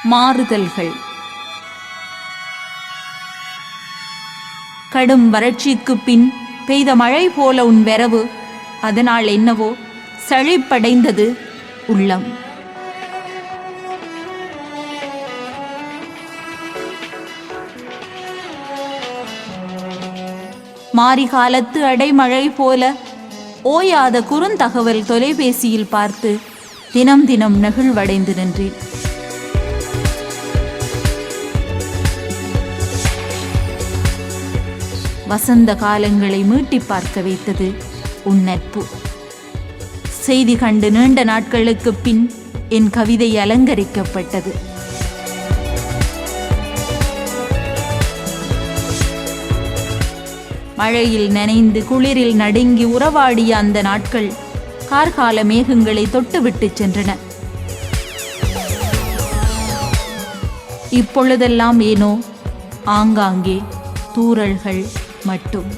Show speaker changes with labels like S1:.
S1: மாறுதல்கள். கடும் வறட்சிக்கு பின் பெய்த மழை போல உன் வரவு, அதனால் என்னவோ செழிப்படைந்தது உள்ளம். மாரிகாலத்து அடைமழை போல ஓயாத குறுந்தகவல் தொலைபேசியில் பார்த்து தினம் தினம் நெகிழ்வடைந்து நின்றேன். வசந்த காலங்களை மீட்டி பார்க்க வைத்தது உன் நட்பு. செய்தி கண்டு நீண்ட நாட்களுக்கு பின் என் கவிதை அலங்கரிக்கப்பட்டது. மழையில் நனைந்து குளிரில் நடுங்கி உறவாடிய அந்த நாட்கள் கார்கால மேகங்களை தொட்டுவிட்டு சென்றன. இப்பொழுதெல்லாம் ஏனோ ஆங்காங்கே தூறல்கள் மட்டும்.